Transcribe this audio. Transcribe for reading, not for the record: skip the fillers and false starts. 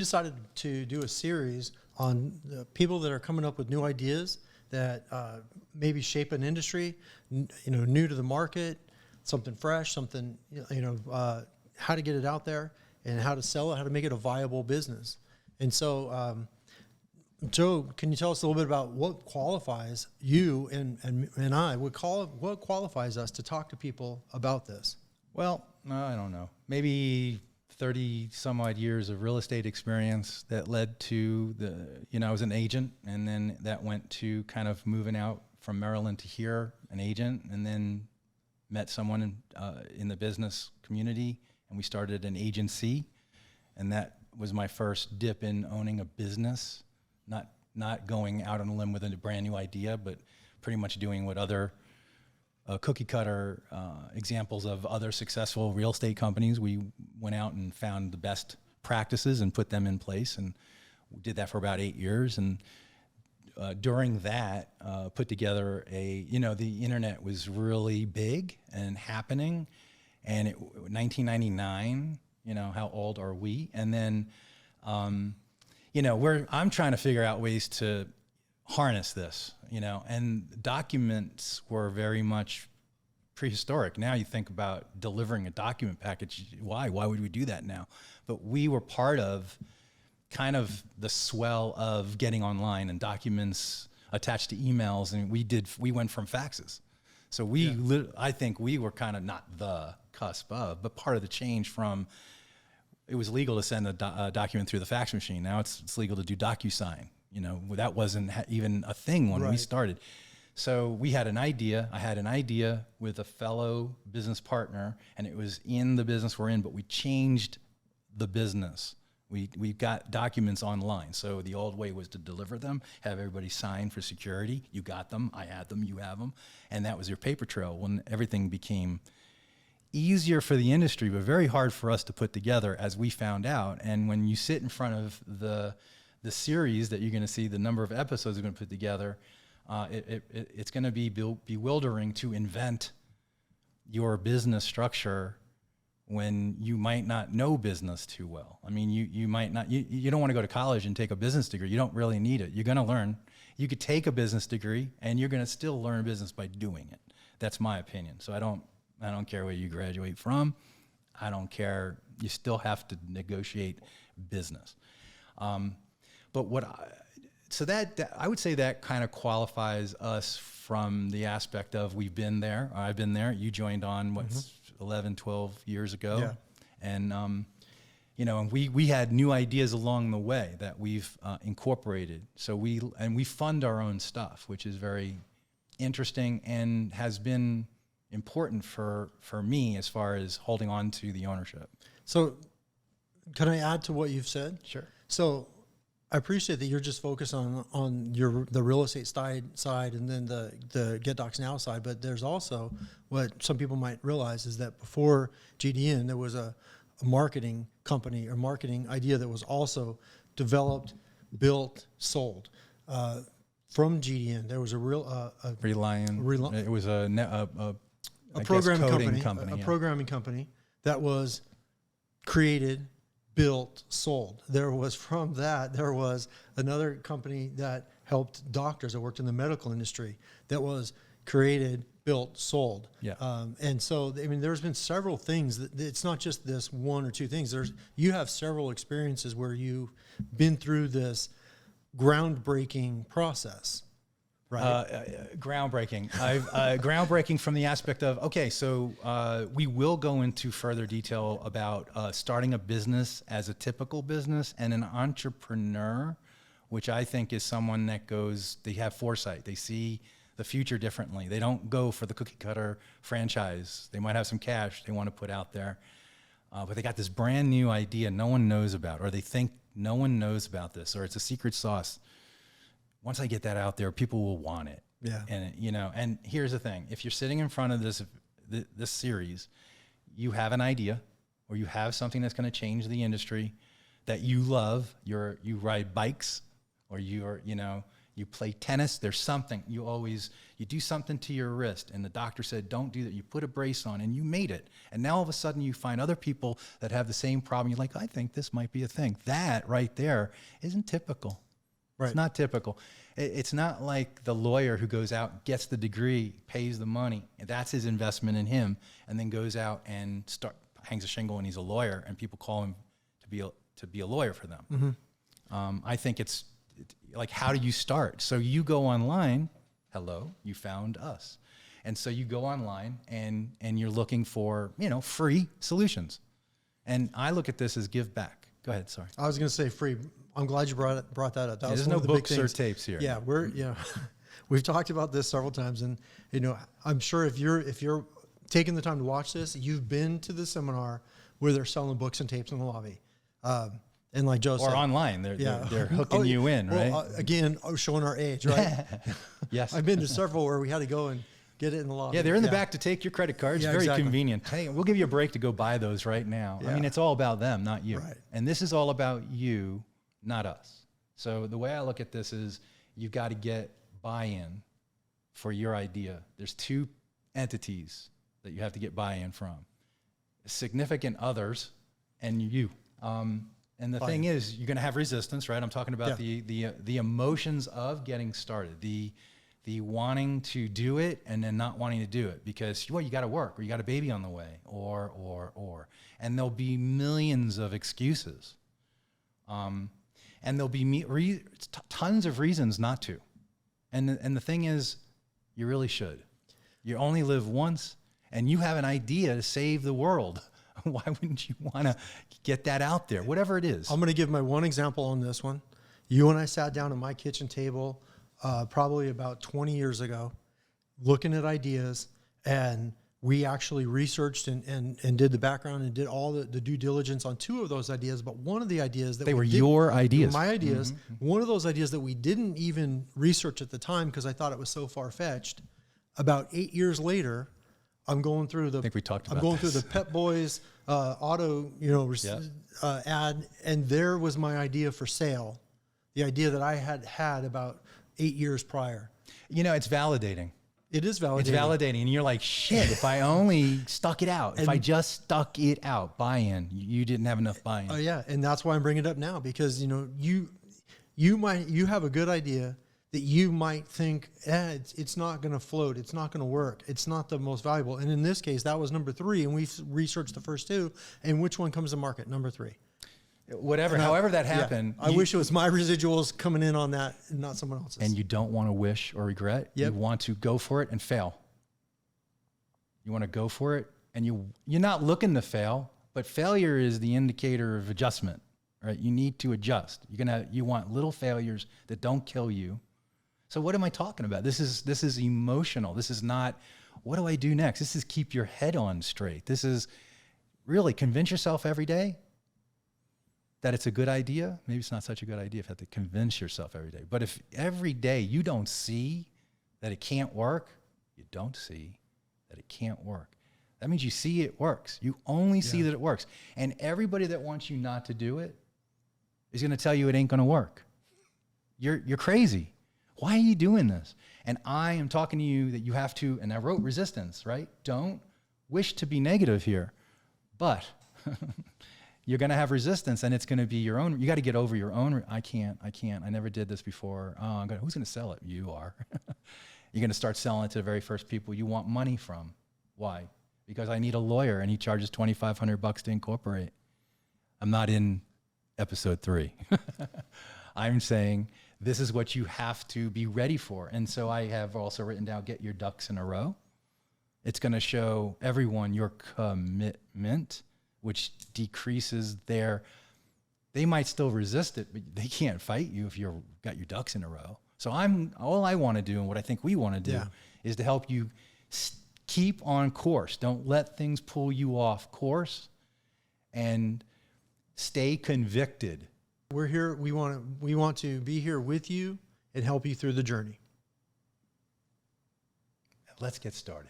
decided to do a series on the people that are coming up with new ideas that maybe shape an industry, new to the market, something fresh, something, how to get it out there and how to sell it, how to make it a viable business. And so, Joe, can you tell us a little bit about what qualifies you and I, what qualifies us to talk to people about this? Well, I don't know. Maybe 30 some odd years of real estate experience that led to I was an agent, and then that went to kind of moving out from Maryland to here, an agent, and then met someone in the business community, and we started an agency, and that was my first dip in owning a business, not going out on a limb with a brand new idea, but pretty much doing what other cookie cutter examples of other successful real estate companies. We went out and found the best practices and put them in place, and we did that for about 8 years. And during that, put together the internet was really big and happening. And 1999, how old are we? And then, I'm trying to figure out ways to harness this, and documents were very much prehistoric. Now you think about delivering a document package. Why would we do that now? But we were part of kind of the swell of getting online and documents attached to emails. And we went from faxes. So I think we were kind of not the cusp of, but part of the change from, it was legal to send a document through the fax machine. Now it's legal to do DocuSign. That wasn't even a thing when we started. So we had an idea. I had an idea with a fellow business partner, and it was in the business we're in, but we changed the business. We got documents online. So the old way was to deliver them, have everybody sign for security. You got them, I had them, you have them. And that was your paper trail when everything became easier for the industry, but very hard for us to put together, as we found out. And when you sit in front of the series that you're going to see, the number of episodes we're going to put together, it's going to be bewildering to invent your business structure when you might not know business too well. I mean, you might not, you don't want to go to college and take a business degree. You don't really need it. You're going to learn. You could take a business degree and you're going to still learn business by doing it. That's my opinion. So I don't care where you graduate from. I don't care. You still have to negotiate business. But I would say that kind of qualifies us from the aspect of we've been there. I've been there. You joined on 11, 12 years ago. Yeah. And, and we had new ideas along the way that we've incorporated. So we fund our own stuff, which is very interesting and has been important for me as far as holding on to the ownership. So can I add to what you've said? Sure. So I appreciate that you're just focused on the real estate side and then the Get Docs Now side, but there's also what some people might realize is that before GDN, there was a marketing company or marketing idea that was also developed, built, sold. From GDN, there was a real it was a programming company, programming company that was created, built, sold. There was another company that helped doctors that worked in the medical industry that was created, built, sold. Yeah. And so, there's been several things that it's not just this one or two things. You have several experiences where you've been through this groundbreaking process. Right. Groundbreaking. Groundbreaking from the aspect of, okay, so we will go into further detail about starting a business as a typical business, and an entrepreneur, which I think is someone that they have foresight. They see the future differently. They don't go for the cookie cutter franchise. They might have some cash they want to put out there, but they got this brand new idea no one knows about, or they think no one knows about this, or it's a secret sauce. Once I get that out there, people will want it. Yeah. And and here's the thing: if you're sitting in front of this series, you have an idea, or you have something that's going to change the industry that you love. You ride bikes, or you You play tennis, there's something. You do something to your wrist, and the doctor said, don't do that. You put a brace on, and you made it. And now all of a sudden you find other people that have the same problem. You're like, I think this might be a thing. That right there isn't typical. Right. It's not typical. It's not like the lawyer who goes out, gets the degree, pays the money, and that's his investment in him, and then goes out and hangs a shingle and he's a lawyer, and people call him to be a lawyer for them. Mm-hmm. I think it's like, how do you start? So you go online, hello, you found us. And so you go online and you're looking for, free solutions. And I look at this as give back. Go ahead, sorry. I was going to say free. I'm glad you brought that up. That was there's one no of the big books or things. tapes here. Yeah, we've talked about this several times, and I'm sure if you're taking the time to watch this, you've been to the seminar where they're selling books and tapes in the lobby. And like Joe said, or online, they're hooking you in, right? Well, again, showing our age, right? Yes. I've been to several where we had to go and get it in the lobby. Yeah, they're in the back to take your credit cards. Yeah, Very exactly. convenient. Hey, we'll give you a break to go buy those right now. Yeah. I mean, it's all about them, not you. Right. And this is all about you, not us. So the way I look at this is you've got to get buy-in for your idea. There's two entities that you have to get buy-in from: significant others and you. And the thing is, you're going to have resistance, right? I'm talking about the emotions of getting started, the wanting to do it and then not wanting to do it because, you got to work, or you got a baby on the way, or. And there'll be millions of excuses. And there'll be tons of reasons not to. And the thing is, you really should. You only live once, and you have an idea to save the world. Why wouldn't you want to get that out there, whatever it is? I'm going to give my one example on this one. You and I sat down at my kitchen table probably about 20 years ago, looking at ideas, and we actually researched and did the background and did all the due diligence on two of those ideas. But one of the ideas that they were your ideas, my ideas, mm-hmm. One of those ideas that we didn't even research at the time because I thought it was so far-fetched. About 8 years later, I'm going through the. I think we talked about I'm going this. through the Pep Boys auto, ad, and there was my idea for sale, the idea that I had about 8 years prior. It's validating. It is validating. It's validating, and you're like, shit. If I only stuck it out, if I just stuck it out, buy-in. You didn't have enough buy-in. Oh yeah, and that's why I'm bringing it up now because you have a good idea that you might think it's not going to float, it's not going to work, it's not the most valuable. And in this case, that was number 3, and we've researched the first 2. And which one comes to market? Number 3. Whatever, however that happened. I wish it was my residuals coming in on that, and not someone else's. And you don't want to wish or regret. Yep. You want to go for it and fail. You want to go for it, and you're not looking to fail, but failure is the indicator of adjustment, right? You need to adjust. You want little failures that don't kill you. So what am I talking about? This is emotional. This is not, what do I do next? This is keep your head on straight. This is really convince yourself every day that it's a good idea. Maybe it's not such a good idea if you have to convince yourself every day. But if every day you don't see that it can't work, that means you see it works. You only see that it works. And everybody that wants you not to do it is going to tell you it ain't going to work. You're crazy. Why are you doing this? And I am talking to you that you have to, and I wrote resistance, right? Don't wish to be negative here, but you're going to have resistance, and it's going to be your own. You got to get over your own. I can't. I never did this before. Oh, who's going to sell it? You are. You're going to start selling it to the very first people you want money from. Why? Because I need a lawyer, and he charges $2,500 to incorporate. I'm not in episode 3. I'm saying this is what you have to be ready for. And so I have also written down, get your ducks in a row. It's going to show everyone your commitment, which decreases they might still resist it, but they can't fight you if you've got your ducks in a row. So all I want to do, and what I think we want to do, is to help you keep on course. Don't let things pull you off course, and stay convicted. We're here. We want to be here with you and help you through the journey. Let's get started.